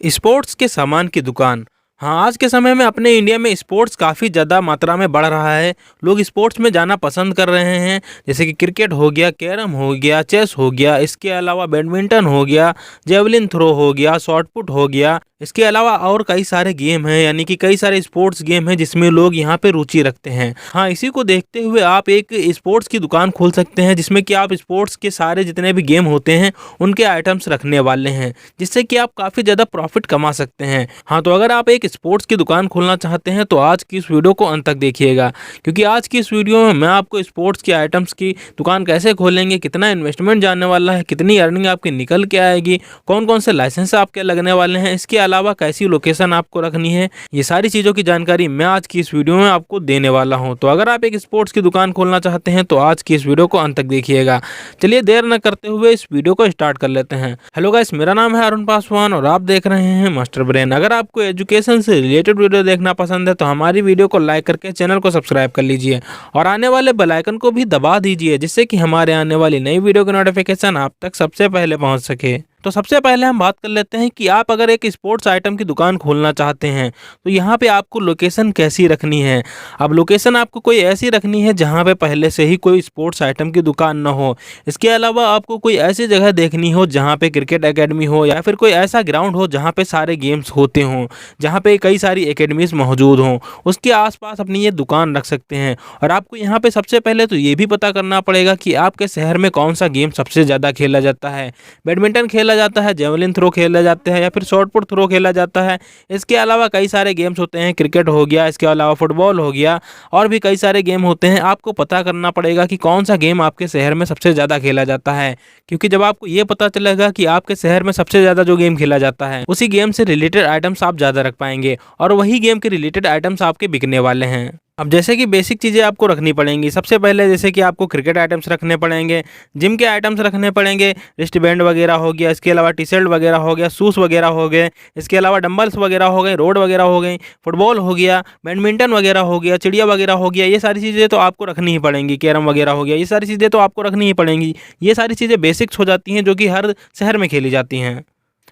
Sports के सामान की दुकान। हाँ, आज के समय में अपने इंडिया में स्पोर्ट्स काफ़ी ज़्यादा मात्रा में बढ़ रहा है। लोग स्पोर्ट्स में जाना पसंद कर रहे हैं। जैसे कि क्रिकेट हो गया, कैरम हो गया, चेस हो गया, इसके अलावा बैडमिंटन हो गया, जेवलिन थ्रो हो गया, शॉट पुट हो गया। इसके अलावा और कई सारे गेम हैं, यानी कि कई सारे स्पोर्ट्स गेम हैं जिसमें लोग यहाँ पे रुचि रखते हैं। हाँ, इसी को देखते हुए आप एक स्पोर्ट्स की दुकान खोल सकते हैं जिसमें कि आप स्पोर्ट्स के सारे जितने भी गेम होते हैं उनके आइटम्स रखने वाले हैं, जिससे कि आप काफ़ी ज़्यादा प्रॉफिट कमा सकते हैं। हाँ, तो अगर आप एक स्पोर्ट्स की दुकान खोलना चाहते हैं तो आज की इस वीडियो को अंत तक देखिएगा, क्योंकि आज की इस वीडियो में मैं आपको स्पोर्ट्स के आइटम्स की दुकान कैसे खोलेंगे, कितना इन्वेस्टमेंट जाने वाला है, कितनी अर्निंग आपकी निकल के आएगी, कौन कौन से लाइसेंस आपके लगने वाले हैं, इसके अलावा कैसी लोकेशन आपको रखनी है, ये सारी चीज़ों की जानकारी मैं आज की इस वीडियो में आपको देने वाला हूँ। तो अगर आप एक स्पोर्ट्स की दुकान खोलना चाहते हैं तो आज की इस वीडियो को अंत तक देखिएगा। चलिए देर न करते हुए इस वीडियो को स्टार्ट कर लेते हैं। हेलो गाइस, मेरा नाम है अरुण पासवान और आप देख रहे हैं मास्टर ब्रेन। अगर आपको एजुकेशन से रिलेटेड वीडियो देखना पसंद है तो हमारी वीडियो को लाइक करके चैनल को सब्सक्राइब कर लीजिए और आने वाले बेल आइकन को भी दबा दीजिए, जिससे कि हमारे आने वाली नई वीडियो की नोटिफिकेशन आप तक सबसे पहले पहुंच सके। तो सबसे पहले हम बात कर लेते हैं कि आप अगर एक स्पोर्ट्स आइटम की दुकान खोलना चाहते हैं तो यहाँ पे आपको लोकेशन कैसी रखनी है। अब लोकेशन आपको कोई ऐसी रखनी है जहाँ पे पहले से ही कोई स्पोर्ट्स आइटम की दुकान ना हो। इसके अलावा आपको कोई ऐसी जगह देखनी हो जहाँ पे क्रिकेट एकेडमी हो या फिर कोई ऐसा ग्राउंड हो जहाँ पे सारे गेम्स होते हों, जहाँ पे कई सारी एकेडमीज मौजूद हों, उसके आसपास अपनी ये दुकान रख सकते हैं। और आपको यहाँ पे सबसे पहले तो ये भी पता करना पड़ेगा कि आपके शहर में कौन सा गेम सबसे ज़्यादा खेला जाता है। बैडमिंटन खेला जाता है, जेवलिन थ्रो खेला जाता है या फिर शॉट पुट थ्रो खेला जाता है। इसके अलावा कई सारे गेम्स होते हैं, क्रिकेट हो गया, इसके अलावा फुटबॉल हो गया और भी कई सारे गेम होते हैं। आपको पता करना पड़ेगा कि कौन सा गेम आपके शहर में सबसे ज़्यादा खेला जाता है, क्योंकि जब आपको ये पता चलेगा कि आपके शहर में सबसे ज़्यादा जो गेम खेला जाता है उसी गेम से रिलेटेड आइटम्स आप ज़्यादा रख पाएंगे और वही गेम के रिलेटेड आइटम्स आपके बिकने वाले हैं। अब जैसे कि बेसिक चीज़ें आपको रखनी पड़ेंगी। सबसे पहले जैसे कि आपको क्रिकेट आइटम्स रखने पड़ेंगे, जिम के आइटम्स रखने पड़ेंगे, रिस्ट बैंड वगैरह हो गया, इसके अलावा टी शर्ट वगैरह हो गया, शूज़ वगैरह हो गए, इसके अलावा डंबल्स वगैरह हो गए, रोड वगैरह हो गई, फुटबॉल हो गया, बैडमिंटन वगैरह हो गया, चिड़िया वगैरह हो गया। ये सारी चीज़ें तो आपको रखनी ही पड़ेंगी। कैरम वगैरह हो गया, ये सारी चीज़ें तो आपको रखनी ही पड़ेंगी। ये सारी चीज़ें बेसिक्स हो जाती हैं जो कि हर शहर में खेली जाती हैं।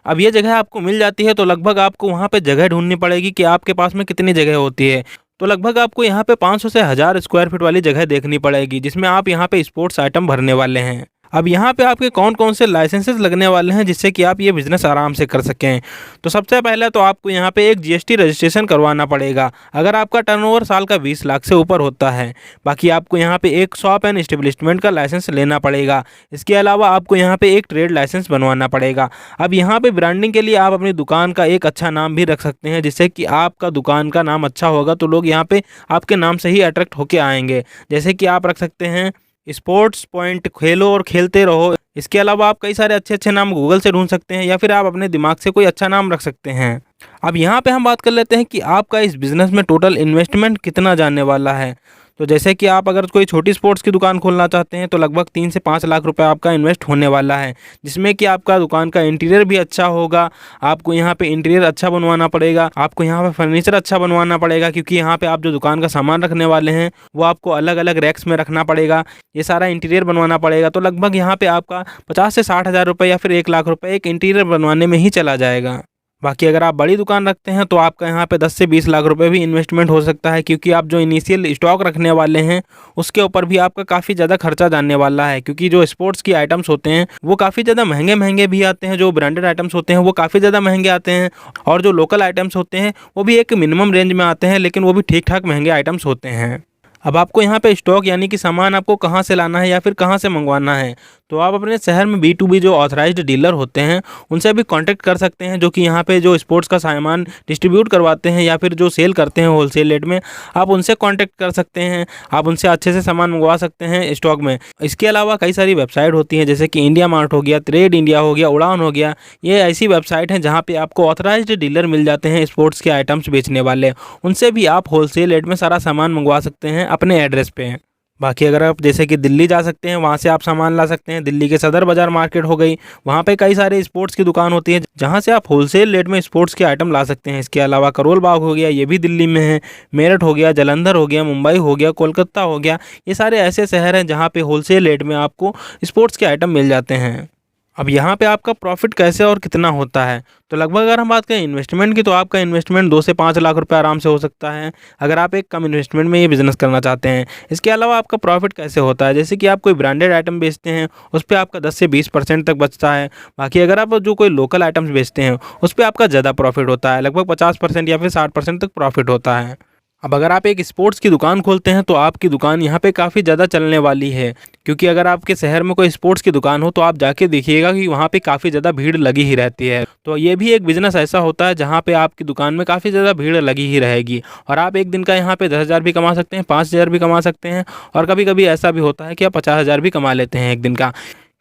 अब ये जगह आपको मिल जाती है तो लगभग आपको वहाँ पे जगह ढूंढनी पड़ेगी कि आपके पास में कितनी जगह होती है। तो लगभग आपको यहाँ पे 500 से 1000 स्क्वायर फीट वाली जगह देखनी पड़ेगी, जिसमें आप यहाँ पे स्पोर्ट्स आइटम भरने वाले हैं। अब यहाँ पे आपके कौन कौन से लाइसेंसेस लगने वाले हैं जिससे कि आप ये बिज़नेस आराम से कर सकें। तो सबसे पहले तो आपको यहाँ पे एक जीएसटी रजिस्ट्रेशन करवाना पड़ेगा अगर आपका टर्नओवर साल का 20 लाख से ऊपर होता है। बाकी आपको यहाँ पे एक शॉप एंड एस्टेब्लिशमेंट का लाइसेंस लेना पड़ेगा। इसके अलावा आपको यहाँ पे एक ट्रेड लाइसेंस बनवाना पड़ेगा। अब यहाँ पे ब्रांडिंग के लिए आप अपनी दुकान का एक अच्छा नाम भी रख सकते हैं, जिससे कि आपका दुकान का नाम अच्छा होगा तो लोग यहाँ पे आपके नाम से ही अट्रैक्ट होके आएंगे। जैसे कि आप रख सकते हैं स्पोर्ट्स पॉइंट, खेलो और खेलते रहो। इसके अलावा आप कई सारे अच्छे अच्छे नाम गूगल से ढूंढ सकते हैं या फिर आप अपने दिमाग से कोई अच्छा नाम रख सकते हैं। अब यहाँ पे हम बात कर लेते हैं कि आपका इस बिज़नेस में टोटल इन्वेस्टमेंट कितना जाने वाला है। तो जैसे कि आप अगर कोई छोटी स्पोर्ट्स की दुकान खोलना चाहते हैं तो लगभग 3 से 5 लाख रुपए आपका इन्वेस्ट होने वाला है, जिसमें कि आपका दुकान का इंटीरियर भी अच्छा होगा। आपको यहाँ पे इंटीरियर अच्छा बनवाना पड़ेगा, आपको यहाँ पे फर्नीचर अच्छा बनवाना पड़ेगा, क्योंकि यहाँ पे आप जो दुकान का सामान रखने वाले हैं वो आपको अलग अलग रैक्स में रखना पड़ेगा। ये सारा इंटीरियर बनवाना पड़ेगा। तो लगभग यहाँ पे आपका 50 से 60 हज़ार रुपये या फिर 1 लाख रुपये एक इंटीरियर बनवाने में ही चला जाएगा। बाकी अगर आप बड़ी दुकान रखते हैं तो आपका यहाँ पे 10 से 20 लाख रुपए भी इन्वेस्टमेंट हो सकता है, क्योंकि आप जो इनिशियल स्टॉक रखने वाले हैं उसके ऊपर भी आपका काफ़ी ज़्यादा खर्चा जाने वाला है, क्योंकि जो स्पोर्ट्स की आइटम्स होते हैं वो काफ़ी ज़्यादा महंगे महंगे भी आते हैं। जो ब्रांडेड आइटम्स होते हैं वो काफ़ी ज़्यादा महंगे आते हैं और जो लोकल आइटम्स होते हैं वो भी एक मिनिमम रेंज में आते हैं, लेकिन वो भी ठीक ठाक महंगे आइटम्स होते हैं। अब आपको यहाँ पे स्टॉक यानी कि सामान आपको कहाँ से लाना है या फिर कहाँ से मंगवाना है, तो आप अपने शहर में B2B जो ऑथराइज्ड डीलर होते हैं उनसे भी कांटेक्ट कर सकते हैं, जो कि यहाँ पे जो स्पोर्ट्स का सामान डिस्ट्रीब्यूट करवाते हैं या फिर जो सेल करते हैं होलसेल रेट में, आप उनसे कांटेक्ट कर सकते हैं। आप उनसे अच्छे से सामान मंगवा सकते हैं स्टॉक में। इसके अलावा कई सारी वेबसाइट होती हैं, जैसे कि इंडिया मार्ट हो गया, ट्रेड इंडिया हो गया, उड़ान हो गया। ये ऐसी वेबसाइट हैं जहाँ पर आपको ऑथराइज्ड डीलर मिल जाते हैं स्पोर्ट्स के आइटम्स बेचने वाले। उनसे भी आप होलसेल रेट में सारा सामान मंगवा सकते हैं अपने एड्रेस पे। बाकी अगर आप जैसे कि दिल्ली जा सकते हैं, वहाँ से आप सामान ला सकते हैं। दिल्ली के सदर बाज़ार मार्केट हो गई, वहाँ पे कई सारे स्पोर्ट्स की दुकान होती है जहाँ से आप होलसेल रेट में स्पोर्ट्स के आइटम ला सकते हैं। इसके अलावा करोल बाग हो गया, ये भी दिल्ली में है। मेरठ हो गया, जालंधर हो गया, मुंबई हो गया, कोलकाता हो गया। ये सारे ऐसे शहर हैं जहाँ पे होलसेल रेट में आपको स्पोर्ट्स के आइटम मिल जाते हैं। अब यहाँ पे आपका प्रॉफिट कैसे और कितना होता है, तो लगभग अगर हम बात करें इन्वेस्टमेंट की, तो आपका इन्वेस्टमेंट 2 से 5 लाख रुपए आराम से हो सकता है, अगर आप एक कम इन्वेस्टमेंट में ये बिज़नेस करना चाहते हैं। इसके अलावा आपका प्रॉफिट कैसे होता है, जैसे कि आप कोई ब्रांडेड आइटम बेचते हैं, उस पे आपका 10 से 20% तक बचता है। बाकी अगर आप जो कोई लोकल आइटम्स बेचते हैं, उस पे आपका ज़्यादा प्रॉफिट होता है, लगभग 50% या फिर 60% तक प्रॉफिट होता है। अब अगर आप एक स्पोर्ट्स की दुकान खोलते हैं, तो आपकी दुकान यहाँ पे काफ़ी ज़्यादा चलने वाली है, क्योंकि अगर आपके शहर में कोई स्पोर्ट्स की दुकान हो, तो आप जाके देखिएगा कि वहाँ पे काफ़ी ज़्यादा भीड़ लगी ही रहती है। तो ये भी एक बिज़नेस ऐसा होता है जहाँ पे आपकी दुकान में काफ़ी ज़्यादा भीड़ लगी ही रहेगी, और आप एक दिन का यहाँ पे 10,000 भी कमा सकते हैं, 5,000 भी कमा सकते हैं, और कभी-कभी ऐसा भी होता है कि आप 50,000 भी कमा लेते हैं एक दिन का,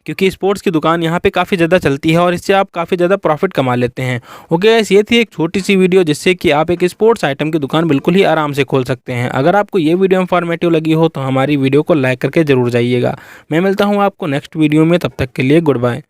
क्योंकि स्पोर्ट्स की दुकान यहाँ पे काफ़ी ज़्यादा चलती है और इससे आप काफ़ी ज़्यादा प्रॉफिट कमा लेते हैं। ओके गाइस, ये थी एक छोटी सी वीडियो जिससे कि आप एक स्पोर्ट्स आइटम की दुकान बिल्कुल ही आराम से खोल सकते हैं। अगर आपको ये वीडियो इन्फॉर्मेटिव लगी हो तो हमारी वीडियो को लाइक करके ज़रूर जाइएगा। मैं मिलता हूँ आपको नेक्स्ट वीडियो में, तब तक के लिए गुड बाय।